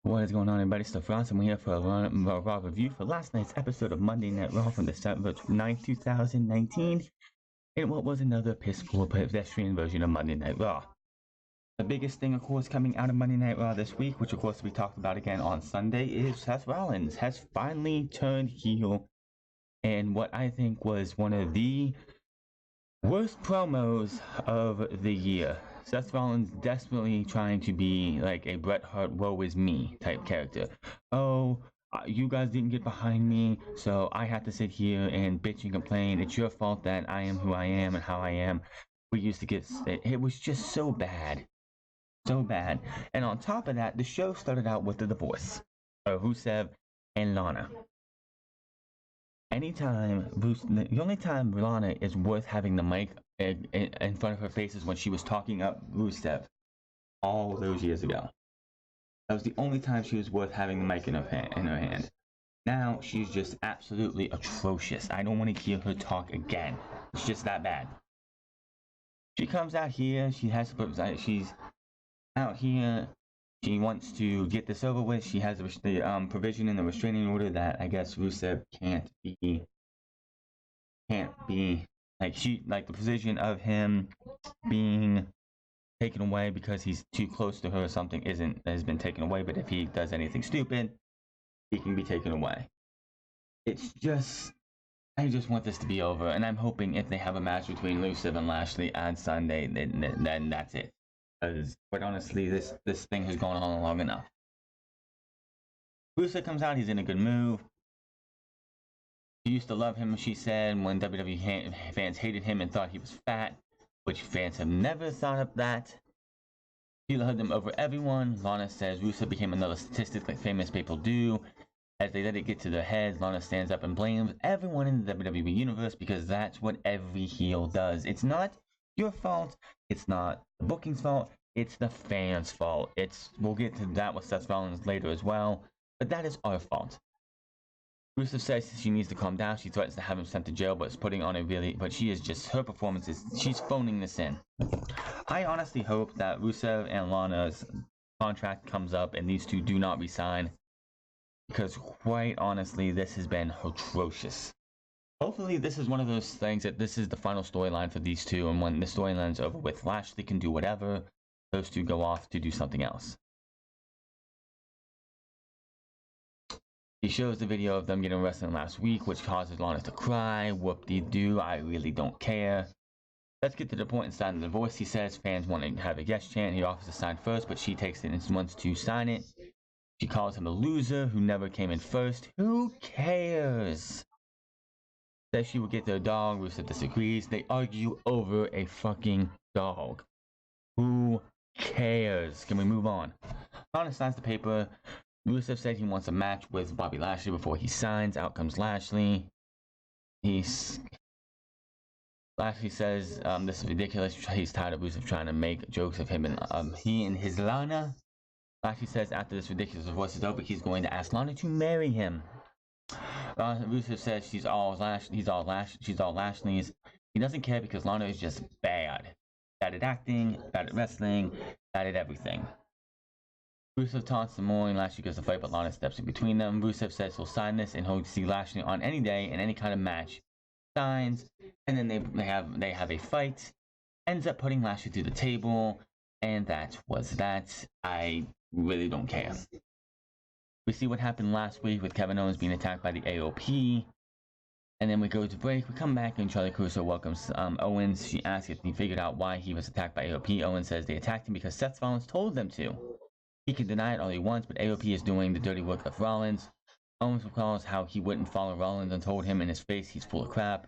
What is going on, everybody? Seth Rollins, and we're here for a Raw review for last night's episode of Monday Night Raw from December 9th, 2019, and what was another piss-poor pedestrian version of Monday Night Raw. The biggest thing, of course, coming out of Monday Night Raw this week, which of course we talked about again on Sunday, is Seth Rollins has finally turned heel, and what I think was one of the worst promos of the year. Seth Rollins desperately trying to be like a Bret Hart woe is me type character. Oh, you guys didn't get behind me, so I have to sit here and bitch and complain. It's your fault that I am who I am and how I am. We used to get it was just so bad. So bad. And on top of that, the show started out with the divorce of Rusev and Lana. The only time Lana is worth having the mic in front of her face is when she was talking up Rusev all those years ago. That was the only time she was worth having the mic in her hand. Now she's just absolutely atrocious. I don't want to hear her talk again. It's just that bad. She comes out here. She's out here. She wants to get this over with. She has the provision in the restraining order that I guess Rusev can't be like the position of him being taken away because he's too close to her or something has been taken away. But if he does anything stupid, he can be taken away. I just want this to be over, and I'm hoping if they have a match between Rusev and Lashley on Sunday, then that's it. Because, quite honestly, this thing has gone on long enough. Rusev comes out, he's in a good move. She used to love him, she said, when WWE fans hated him and thought he was fat, which fans have never thought of that. She loved him over everyone. Lana says Rusev became another statistic like famous people do. As they let it get to their heads, Lana stands up and blames everyone in the WWE universe because that's what every heel does. It's not your fault. It's not the booking's fault. It's the fans' fault. We'll get to that with Seth Rollins later as well, but that is our fault. Rusev says she needs to calm down. She threatens to have him sent to jail, but her performance she's phoning this in. I honestly hope that Rusev and Lana's contract comes up and these two do not resign, because quite honestly, this has been atrocious. Hopefully this is one of those things that this is the final storyline for these two, and when the storyline's over with, Lashley can do whatever. Those two go off to do something else. He shows the video of them getting arrested last week, which causes Lana to cry. Whoop-de-doo, I really don't care. Let's get to the point and sign the divorce. He says fans want to have a yes chant. He offers to sign first, but she takes it and wants to sign it. She calls him a loser who never came in first. Who cares? Says she will get their dog. Rusev disagrees. They argue over a fucking dog. Who cares? Can we move on? Lana signs the paper. Rusev said he wants a match with Bobby Lashley before he signs. Out comes Lashley. Lashley says this is ridiculous. He's tired of Rusev trying to make jokes of him and he and his Lana. Lashley says after this ridiculous divorce is over, he's going to ask Lana to marry him. Rusev says she's all Lashley's. He doesn't care because Lana is just bad. Bad at acting, bad at wrestling, bad at everything. Rusev taunts some more and Lashley goes to fight, but Lana steps in between them. Rusev says he'll sign this and he'll see Lashley on any day in any kind of match. Signs, and then they have a fight. Ends up putting Lashley through the table, and that was that. I really don't care. We see what happened last week with Kevin Owens being attacked by the AOP. And then we go to break. We come back and Charlie Caruso welcomes Owens. She asks if he figured out why he was attacked by AOP. Owens says they attacked him because Seth Rollins told them to. He can deny it all he wants, but AOP is doing the dirty work of Rollins. Owens recalls how he wouldn't follow Rollins and told him in his face he's full of crap.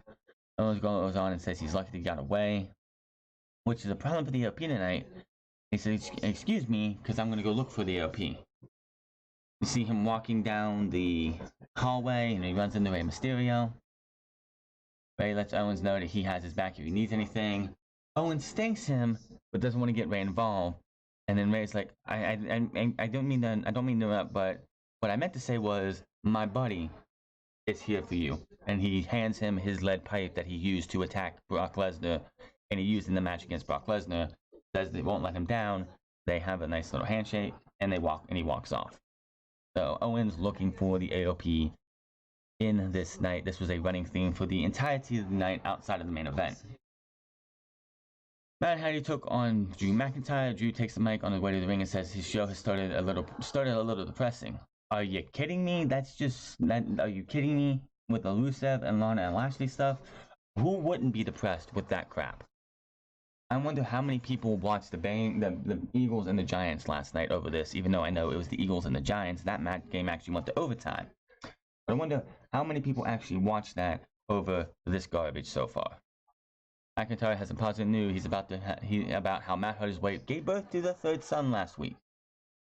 Owens goes on and says he's lucky he got away, which is a problem for the AOP tonight. He says, excuse me, because I'm going to go look for the AOP. You see him walking down the hallway, and he runs into Rey Mysterio. Rey lets Owens know that he has his back if he needs anything. Owens thanks him, but doesn't want to get Rey involved. And then Rey's like, I don't mean to interrupt, but what I meant to say was, my buddy is here for you. And he hands him his lead pipe that he used to attack Brock Lesnar, and he used in the match against Brock Lesnar. Says they won't let him down. They have a nice little handshake, and he walks off. So Owens looking for the AOP in this night. This was a running theme for the entirety of the night outside of the main event. Matt Hardy took on Drew McIntyre. Drew takes the mic on his way to the ring and says his show has started a little depressing. Are you kidding me? Are you kidding me? With the Rusev and Lana and Lashley stuff, who wouldn't be depressed with that crap? I wonder how many people watched the Eagles and the Giants last night over this, even though I know it was the Eagles and the Giants. That game actually went to overtime. But I wonder how many people actually watched that over this garbage so far. McIntyre has some positive news. He's about how Matt Hardy's wife gave birth to the third son last week.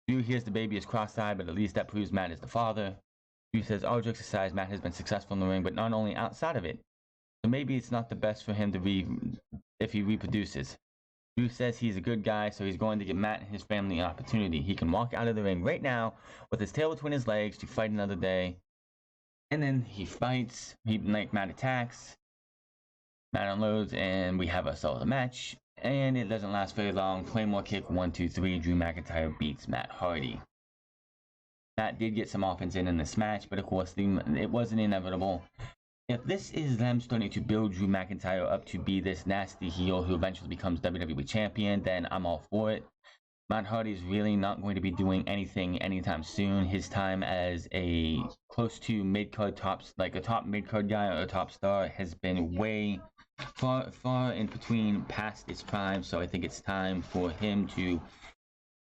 Drew hears the baby is cross-eyed, but at least that proves Matt is the father. Drew says, all jokes aside, Matt has been successful in the ring, but not only outside of it. So maybe it's not the best for him if he reproduces. Drew says he's a good guy, so he's going to give Matt and his family an opportunity. He can walk out of the ring right now with his tail between his legs to fight another day. And then he fights. Matt attacks. Matt unloads, and we have ourselves a match. And it doesn't last very long. Claymore kick 1, 2, 3. Drew McIntyre beats Matt Hardy. Matt did get some offense in this match, but of course it wasn't inevitable. If this is them starting to build Drew McIntyre up to be this nasty heel who eventually becomes WWE Champion, then I'm all for it. Matt Hardy is really not going to be doing anything anytime soon. His time as a close to mid-card a top mid-card guy or a top star has been way far in between past its prime. So I think it's time for him to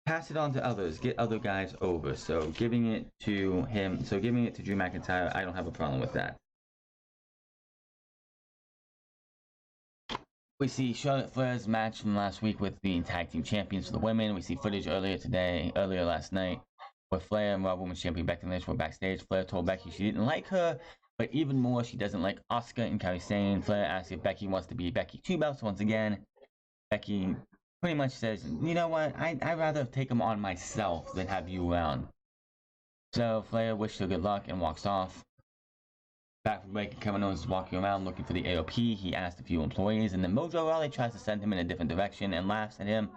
pass it on to others, get other guys over. So giving it to Drew McIntyre, I don't have a problem with that. We see Charlotte Flair's match from last week with the tag team champions for the women. We see footage earlier last night, where Flair and Raw Women's Champion Becky Lynch were backstage. Flair told Becky she didn't like her, but even more, she doesn't like Asuka and Kairi Sane. Flair asks if Becky wants to be Becky 2 belts once again. Becky pretty much says, you know what, I'd rather take them on myself than have you around. So Flair wished her good luck and walks off. Back from break, Kevin Owens is walking around looking for the AOP. He asked a few employees, and then Mojo Rawley tries to send him in a different direction and laughs at him.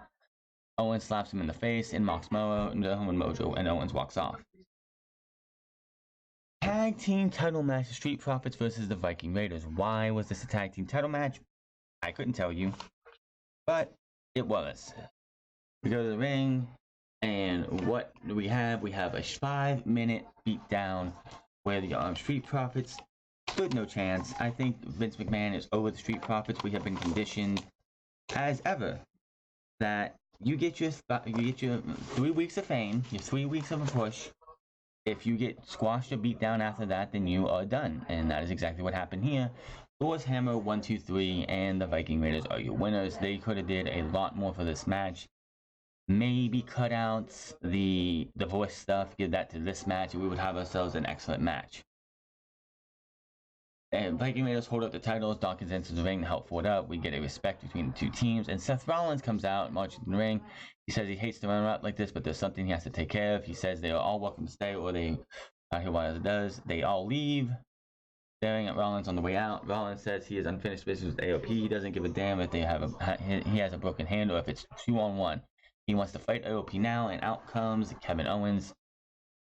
Owens slaps him in the face and mocks Mojo, and Owens walks off. Tag team title match: the Street Profits versus the Viking Raiders. Why was this a tag team title match? I couldn't tell you, but it was. We go to the ring, and what do we have? We have a 5-minute beatdown where the Street Profits stood no chance. I think Vince McMahon is over the Street Profits. We have been conditioned, as ever, that you get your 3 weeks of fame, your 3 weeks of a push. If you get squashed or beat down after that, then you are done, and that is exactly what happened here. Thor's Hammer 1, 2, 3, and the Viking Raiders are your winners. They could have did a lot more for this match. Maybe cut out the voice stuff, give that to this match, and we would have ourselves an excellent match. And Viking Raiders hold up the titles. Dawkins enters the ring to help Ford up. We get a respect between the two teams, and Seth Rollins comes out, marches in the ring. He says he hates to run out like this, but there's something he has to take care of. He says they are all welcome to stay, or they hear what it does. They all leave, staring at Rollins on the way out. Rollins says he has unfinished business with AOP. He doesn't give a damn if he has a broken hand or if it's 2-on-1. He wants to fight AOP now, and out comes Kevin Owens.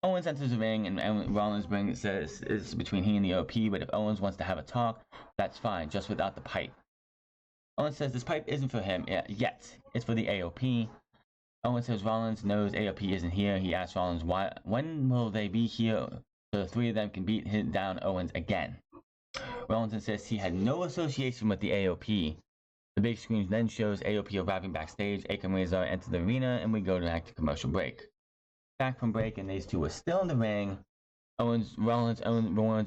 Owens enters the ring, and Rollins says it's between he and the AOP, but if Owens wants to have a talk, that's fine, just without the pipe. Owens says this pipe isn't for him yet. It's for the AOP. Owens says Rollins knows AOP isn't here. He asks Rollins when will they be here so the three of them can beat down Owens again. Rollins insists he had no association with the AOP. The big screen then shows AOP arriving backstage. Akam Razor enter the arena, and we go to active commercial break. Back from break, and these two are still in the ring. Rollins warns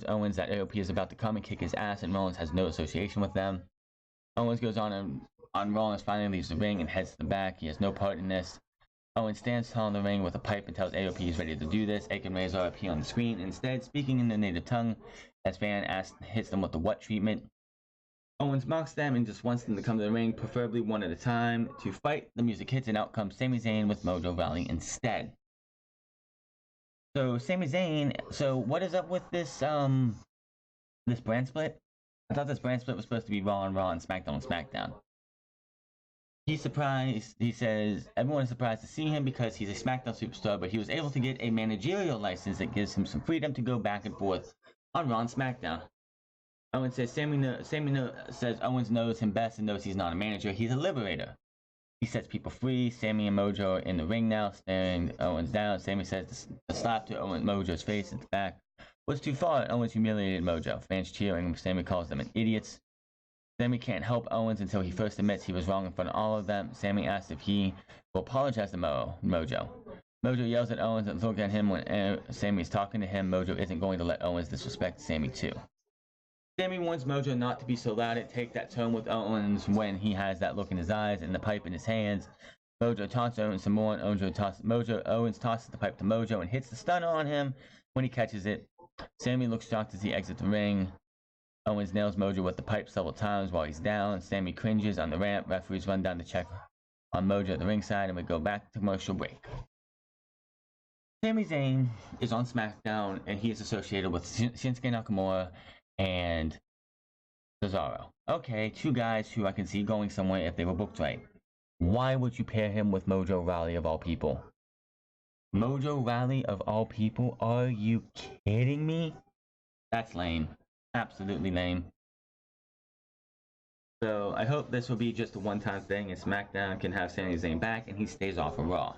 Owens that AOP is about to come and kick his ass, and Rollins has no association with them. Owens goes on Rollins finally leaves the ring and heads to the back. He has no part in this. Owens stands tall in the ring with a pipe and tells AOP he's ready to do this. Akam Razor appear on the screen, instead speaking in their native tongue, as Van hits them with the what treatment. Owens mocks them and just wants them to come to the ring, preferably one at a time, to fight. The music hits, and out comes Sami Zayn with Mojo Rawley instead. So Sami Zayn, what is up with this this brand split? I thought this brand split was supposed to be Raw and SmackDown and SmackDown. He's surprised. He says everyone is surprised to see him because he's a SmackDown superstar, but he was able to get a managerial license that gives him some freedom to go back and forth on Raw and SmackDown. Owens says says Owens knows him best and knows he's not a manager. He's a liberator. He sets people free. Sammy and Mojo are in the ring now, staring Owens down. Sammy says the slap to Mojo's face at the back was too far. Owens humiliated Mojo. Fans cheering. Sammy calls them idiots. Sammy can't help Owens until he first admits he was wrong in front of all of them. Sammy asks if he will apologize to Mojo. Mojo yells at Owens and looks at him when Sammy is talking to him. Mojo isn't going to let Owens disrespect Sammy too. Sammy warns Mojo not to be so loud and take that tone with Owens when he has that look in his eyes and the pipe in his hands. Mojo taunts Owens some more, and Owens tosses the pipe to Mojo and hits the stunner on him when he catches it. Sammy looks shocked as he exits the ring. Owens nails Mojo with the pipe several times while he's down. Sammy cringes on the ramp. Referees run down to check on Mojo at the ringside, and we go back to commercial break. Sami Zayn is on SmackDown, and he is associated with Shinsuke Nakamura and Cesaro. Okay, two guys who I can see going somewhere if they were booked right. Why would you pair him with Mojo Rawley of all people? Mojo Rawley of all people? Are you kidding me? That's lame. Absolutely lame. So I hope this will be just a one-time thing and SmackDown can have Sami Zayn back and he stays off of Raw.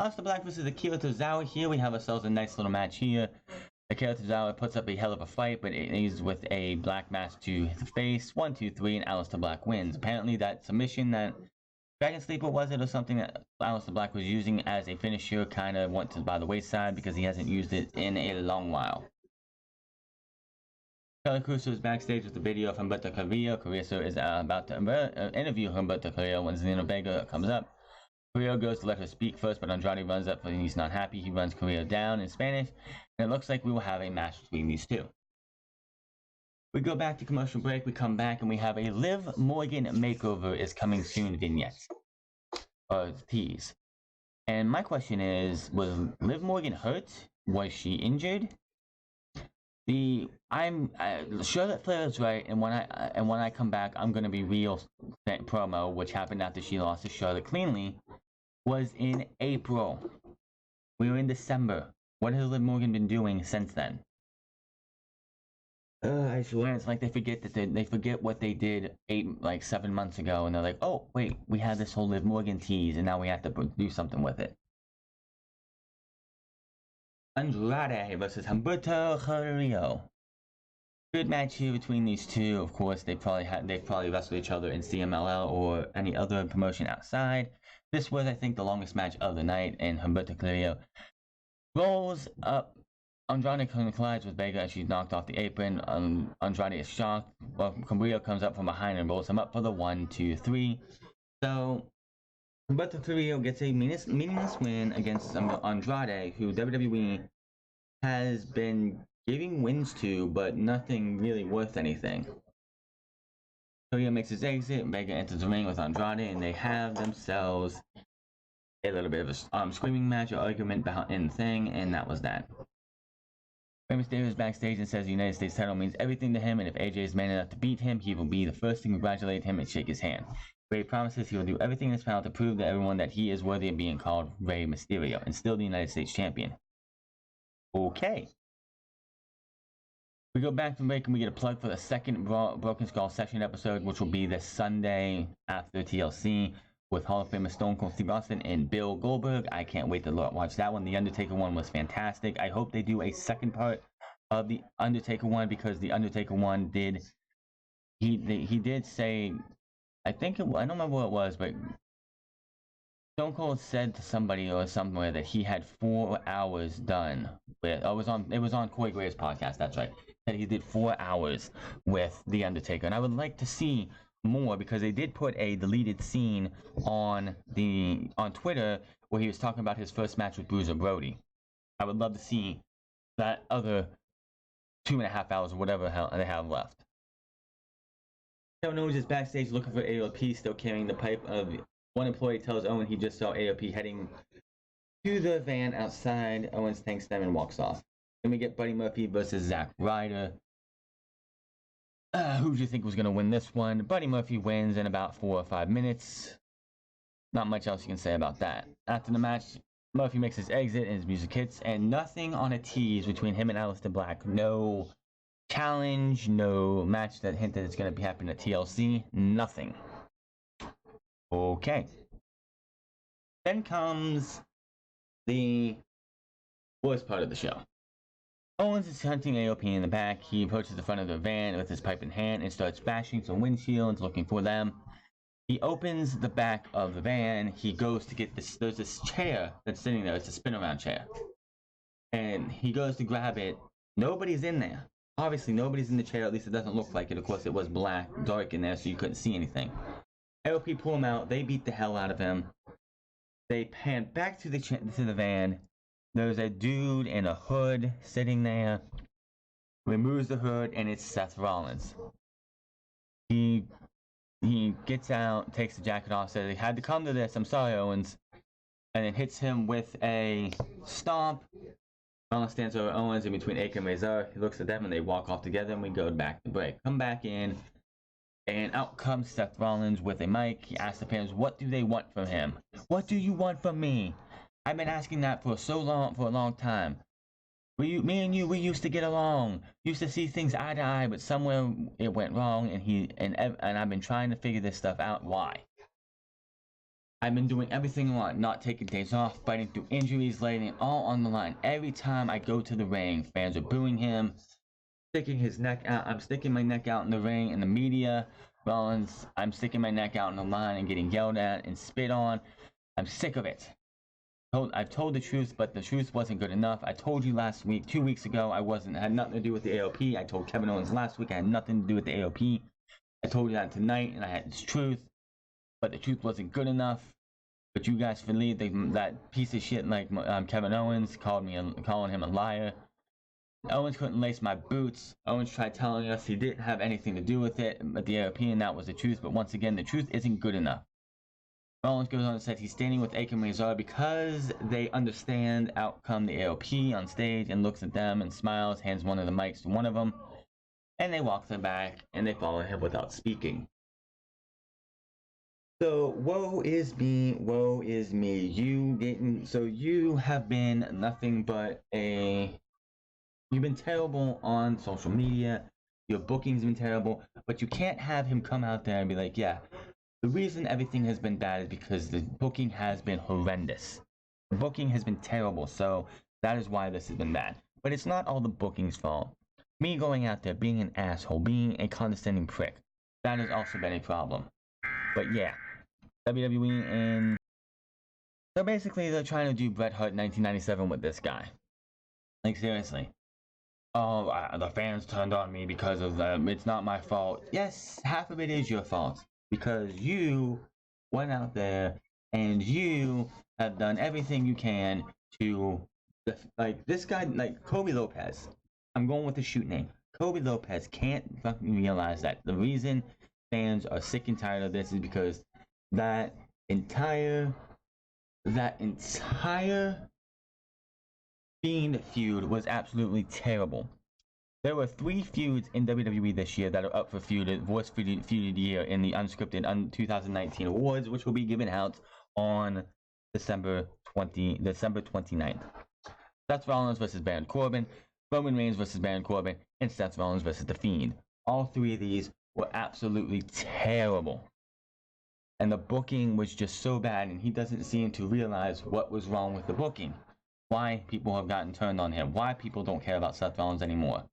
Aleister Black versus Akira Tozawa. Here we have ourselves a nice little match here. Akira Tozawa puts up a hell of a fight, but it ends with a black mask to the face. 1, 2, 3, and Aleister Black wins. Apparently that submission that Dragon Sleeper was it or something that Aleister Black was using as a finisher kind of went to by the wayside because he hasn't used it in a long while. Kelly Cruiser is backstage with the video of Humberto Carrillo. Carrillo is about to interview Humberto Carrillo when Zelina Vega comes up. Carrillo goes to let her speak first, but Andrade runs up and he's not happy. He runs Carrillo down in Spanish, and it looks like we will have a match between these two. We go back to commercial break. We come back and we have a Liv Morgan makeover is coming soon vignette. Or tease. And my question is, was Liv Morgan hurt? Was she injured? Charlotte Flair is right, and when I come back, I'm gonna be real promo, which happened after she lost to Charlotte cleanly, was in April. We were in December. What has Liv Morgan been doing since then? I swear, it's like they forget that they forget what they did 7 months ago, and they're like, oh wait, we had this whole Liv Morgan tease, and now we have to do something with it. Andrade versus Humberto Carrillo. Good match here between these two. Of course, they've probably wrestled each other in CMLL or any other promotion outside. This was, I think, the longest match of the night, and Humberto Carrillo rolls up. Andrade collides with Vega and she's knocked off the apron. Andrade is shocked. Well, Carrillo comes up from behind and rolls him up for the 1, 2, 3. So Humberto Carrillo gets a meaningless win against Andrade, who WWE has been giving wins to, but nothing really worth anything. Carrillo makes his exit, Vega enters the ring with Andrade, and they have themselves a little bit of a screaming match or argument in the thing, and that was that. Rey Mysterio is backstage and says the United States title means everything to him, and if AJ is man enough to beat him, he will be the first to congratulate him and shake his hand. Rey promises he will do everything in his power to prove to everyone that he is worthy of being called Rey Mysterio and still the United States champion. Okay. We go back from break and we get a plug for the second Broken Skull Session episode, which will be this Sunday after TLC with Hall of Famer Stone Cold Steve Austin and Bill Goldberg. I can't wait to watch that one. The Undertaker one was fantastic. I hope they do a second part of the Undertaker one, because the Undertaker one did say, I don't remember what it was, but Stone Cold said to somebody or somewhere that he had 4 hours done with. It was on Corey Graves' podcast. That's right. That he did 4 hours with the Undertaker, and I would like to see more, because they did put a deleted scene on Twitter where he was talking about his first match with Bruiser Brody. I would love to see that other 2.5 hours or whatever the hell they have left. Kevin Owens is backstage looking for AOP, still carrying the pipe. One employee tells Owen he just saw AOP heading to the van outside. Owens thanks them and walks off. Then we get Buddy Murphy versus Zack Ryder. Who do you think was going to win this one? Buddy Murphy wins in about 4 or 5 minutes. Not much else you can say about that. After the match, Murphy makes his exit and his music hits, and nothing on a tease between him and Aleister Black. No challenge, no match that hinted it's going to be happening at TLC. Nothing. Okay. Then comes the worst part of the show. Owens is hunting AOP in the back. He approaches the front of the van with his pipe in hand and starts bashing some windshields looking for them. He opens the back of the van. He goes to get this. There's this chair that's sitting there. It's a spin around chair. And he goes to grab it. Nobody's in there. Obviously, nobody's in the chair. At least it doesn't look like it. Of course, it was black, dark in there, so you couldn't see anything. AOP pull him out. They beat the hell out of him. They pan back to the van. There's a dude in a hood sitting there. Removes the hood, and it's Seth Rollins. He gets out, takes the jacket off, says, "I had to come to this. I'm sorry, Owens." And then hits him with a stomp. Rollins stands over Owens in between Akam and Razor. He looks at them, and they walk off together, and we go back to break. Come back in, and out comes Seth Rollins with a mic. He asks the fans, what do they want from him? What do you want from me? I've been asking that for a long time. Me and you, we used to get along. Used to see things eye to eye, but somewhere it went wrong, and I've been trying to figure this stuff out. Why? I've been doing everything I want, not taking days off, fighting through injuries, laying it all on the line. Every time I go to the ring, fans are booing him, sticking his neck out. I'm sticking my neck out in the ring, in the media. Rollins, I'm sticking my neck out in the line and getting yelled at and spit on. I'm sick of it. I've told the truth, but the truth wasn't good enough. I told you last week, 2 weeks ago, had nothing to do with the AOP. I told Kevin Owens last week I had nothing to do with the AOP. I told you that tonight, and I had this truth, but the truth wasn't good enough. But you guys believe that piece of shit like Kevin Owens calling him a liar. Owens couldn't lace my boots. Owens tried telling us he didn't have anything to do with it, but the AOP, and that was the truth. But once again, the truth isn't good enough. Rollins goes on and says he's standing with Akam and Razor because they understand. Out come the AOP on stage and looks at them and smiles, hands one of the mics to one of them, and they walk them back and they follow him without speaking. So, woe is me, woe is me. You have been nothing but you've been terrible on social media. Your booking's been terrible, but you can't have him come out there and be like, yeah, the reason everything has been bad is because the booking has been horrendous. The booking has been terrible, so that is why this has been bad. But it's not all the booking's fault. Me going out there, being an asshole, being a condescending prick, that has also been a problem. But yeah, WWE, and so basically they're trying to do Bret Hart 1997 with this guy. Like, seriously. Oh, the fans turned on me because of them. It's not my fault. Yes, half of it is your fault. Because you went out there and you have done everything you can to, like, this guy, like Kobe Lopez. I'm going with the shoot name. Kobe Lopez can't fucking realize that the reason fans are sick and tired of this is because that entire Fiend feud was absolutely terrible. There were 3 feuds in WWE this year that are up for worst feuded year in the unscripted 2019 awards, which will be given out on December 29th. Seth Rollins versus Baron Corbin, Roman Reigns versus Baron Corbin, and Seth Rollins versus The Fiend. All 3 of these were absolutely terrible. And the booking was just so bad, and he doesn't seem to realize what was wrong with the booking. Why people have gotten turned on him. Why people don't care about Seth Rollins anymore.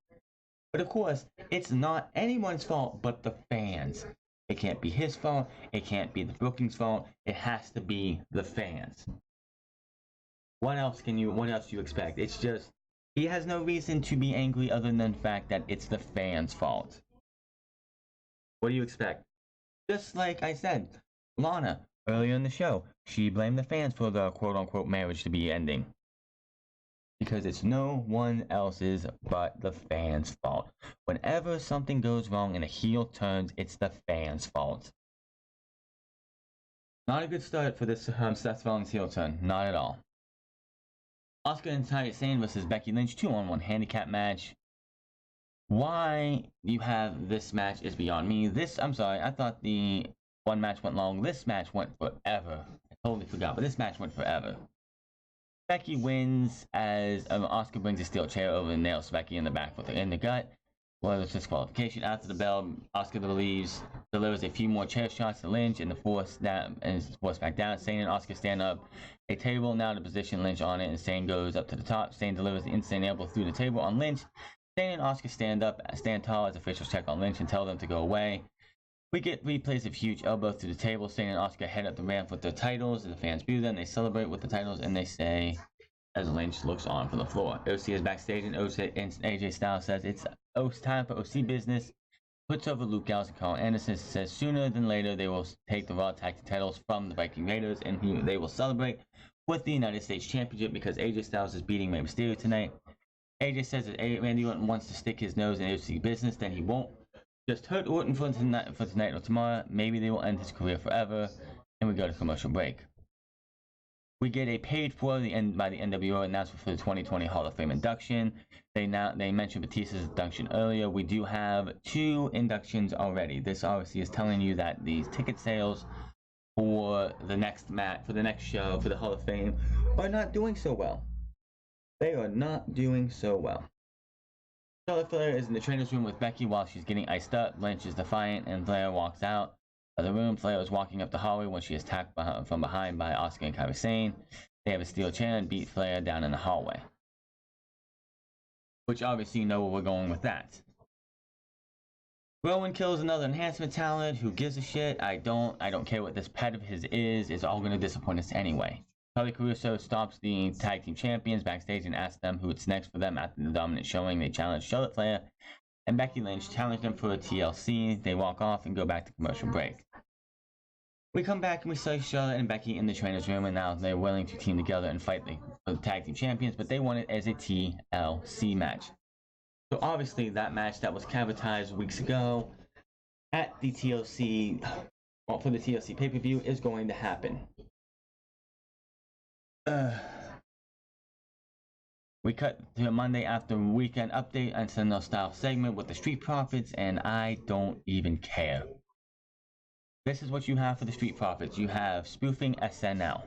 But of course, it's not anyone's fault but the fans. It can't be his fault. It can't be the booking's fault. It has to be the fans. What else do you expect? It's just, he has no reason to be angry other than the fact that it's the fans' fault. What do you expect? Just like I said, Lana, earlier in the show, she blamed the fans for the quote-unquote marriage to be ending. Because it's no one else's but the fans' fault. Whenever something goes wrong and a heel turns, it's the fans' fault. Not a good start for this Seth Rollins heel turn. Not at all. Asuka and Kairi Sane versus Becky Lynch 2-on-1 handicap match. Why you have this match is beyond me. I'm sorry, I thought the one match went long. This match went forever. I totally forgot, but this match went forever. Becky wins as Asuka brings a steel chair over and nails Becky in the back with her in the gut. Well, it's disqualification. After the bell, Asuka delivers a few more chair shots to Lynch and is forced back down. Sane and Asuka stand up a table now to position Lynch on it, and Sane goes up to the top. Sane delivers the insane elbow through the table on Lynch. Sane and Asuka stand tall as officials check on Lynch and tell them to go away. We get replays of huge elbow through the table. Sane and Asuka head up the ramp with their titles, and the fans boo them. They celebrate with the titles, and they say, as Lynch looks on from the floor. OC is backstage, and AJ Styles says it's time for OC business. Puts over Luke Gallows and Carl Anderson. Says sooner than later they will take the Raw Tag Team titles from the Viking Raiders, and they will celebrate with the United States Championship because AJ Styles is beating Rey Mysterio tonight. AJ says that Randy Orton wants to stick his nose in OC business, then he won't just hurt Orton for tonight or tomorrow. Maybe they will end his career forever, and we go to commercial break. We get a paid for by the NWO announcement for the 2020 Hall of Fame induction. They mentioned Batista's induction earlier. We do have 2 inductions already. This obviously is telling you that these ticket sales for the next show for the Hall of Fame are not doing so well. They are not doing so well. Charlotte Flair is in the trainer's room with Becky while she's getting iced up. Lynch is defiant, and Flair walks out of the room. Flair is walking up the hallway when she is attacked from behind by Asuka and Kairi Sane. They have a steel chair and beat Flair down in the hallway. Which obviously you know where we're going with that. Rowan kills another enhancement talent. Who gives a shit? I don't care what this pet of his is. It's all going to disappoint us anyway. Charlie Caruso stops the tag team champions backstage and asks them who it's next for them after the dominant showing. They challenge Charlotte Flair and Becky Lynch, challenge them for a TLC. They walk off and go back to commercial break. We come back and we see Charlotte and Becky in the trainer's room, and now they're willing to team together and fight the tag team champions, but they want it as a TLC match. So obviously that match that was advertised weeks ago at the TLC, for the TLC pay-per-view, is going to happen. We cut to a Monday after weekend update and send a style segment with the Street Profits, and I don't even care. This is what you have for the Street Profits. You have spoofing SNL.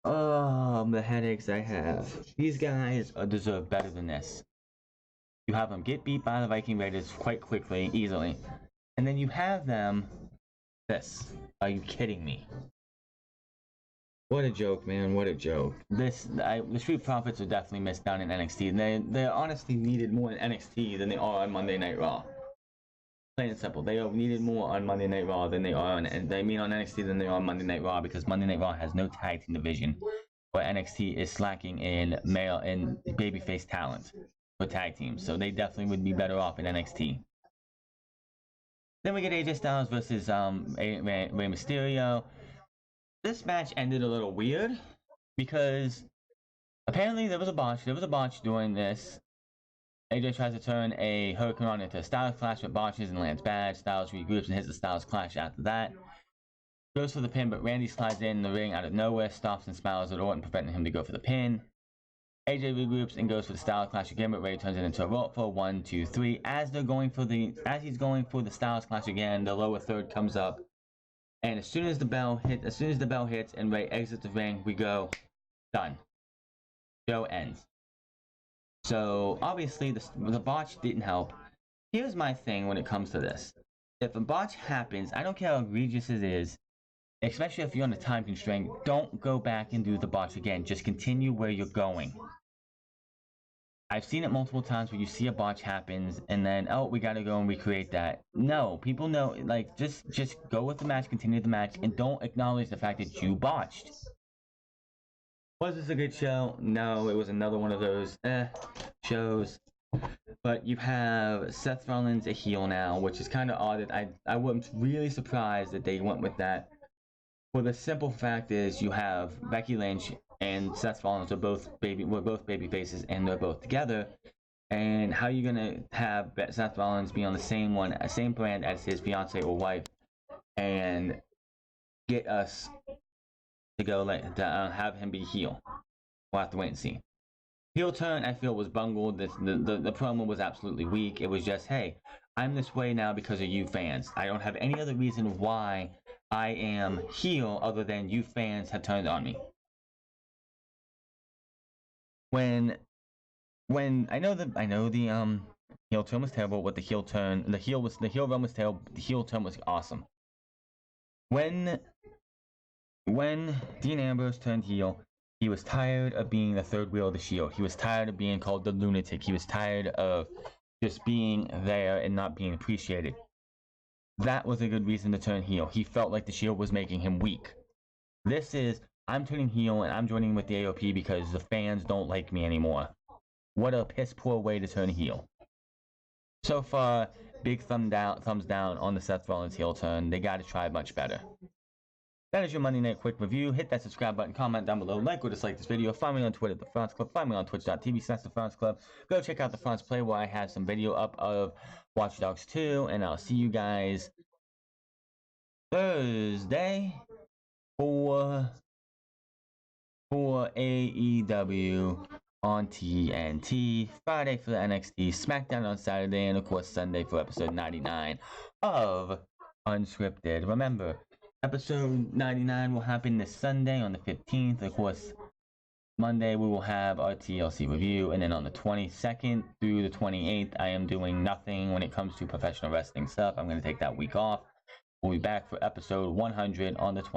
Oh, the headaches I have. These guys deserve better than this. You have them get beat by the Viking Raiders quite quickly, easily. And then you have them this. Are you kidding me? What a joke, man. What a joke. The Street Profits are definitely missed down in NXT. They're honestly needed more in NXT than they are on Monday Night Raw. Plain and simple. They are needed more on Monday Night Raw than they are on NXT than they are on Monday Night Raw, because Monday Night Raw has no tag team division, where NXT is slacking in male and babyface talent for tag teams. So they definitely would be better off in NXT. Then we get AJ Styles versus Rey Mysterio. This match ended a little weird because apparently there was a botch. There was a botch during this. AJ tries to turn a Hurricane into a Styles Clash with botches and lands bad. Styles regroups and hits the Styles Clash after that. Goes for the pin, but Randy slides in the ring out of nowhere, stops and smiles at Orton, preventing him to go for the pin. AJ regroups and goes for the Styles Clash again, but Ray turns it into a roll for 1, 2, 3. As he's going for the Styles Clash again, the lower third comes up. And as soon as the bell hits and Ray exits the ring, we go, done. Show ends. So obviously the botch didn't help. Here's my thing when it comes to this. If a botch happens, I don't care how egregious it is, especially if you're on a time constraint, don't go back and do the botch again. Just continue where you're going. I've seen it multiple times where you see a botch happens and then, oh, we gotta go and recreate that. No, people know, like, just go with the match, continue the match, and don't acknowledge the fact that you botched. Was this a good show? No, it was another one of those shows. But you have Seth Rollins a heel now, which is kind of odd. I was really surprised that they went with that. For the simple fact is, you have Becky Lynch and Seth Rollins are both baby faces, and they're both together. And how are you gonna have Seth Rollins be on the same brand as his fiance or wife, and get us to go have him be heel? We'll have to wait and see. Heel turn, I feel, was bungled. The promo was absolutely weak. It was just, hey, I'm this way now because of you fans. I don't have any other reason why I am heel other than you fans have turned on me. When I know the heel turn was terrible, but the heel run was terrible. The heel turn was awesome. When Dean Ambrose turned heel, he was tired of being the third wheel of the Shield. He was tired of being called the lunatic. He was tired of just being there and not being appreciated. That was a good reason to turn heel. He felt like the Shield was making him weak. This is, I'm turning heel and I'm joining with the AOP because the fans don't like me anymore. What a piss poor way to turn heel. So far, big thumbs down on the Seth Rollins heel turn. They gotta try much better. That is your Monday Night Quick Review. Hit that subscribe button, comment down below, like or dislike this video. Find me on Twitter at The France Club. Find me on twitch.tv/The France Club. Go check out The France Play where I have some video up of Watch Dogs 2. And I'll see you guys Thursday for AEW on TNT. Friday for the NXT. SmackDown on Saturday. And of course Sunday for episode 99 of Unscripted. Remember, episode 99 will happen this Sunday on the 15th. Of course, Monday we will have our TLC review, and then on the 22nd through the 28th, I am doing nothing when it comes to professional wrestling stuff. I'm going to take that week off. We'll be back for episode 100 on the 20th.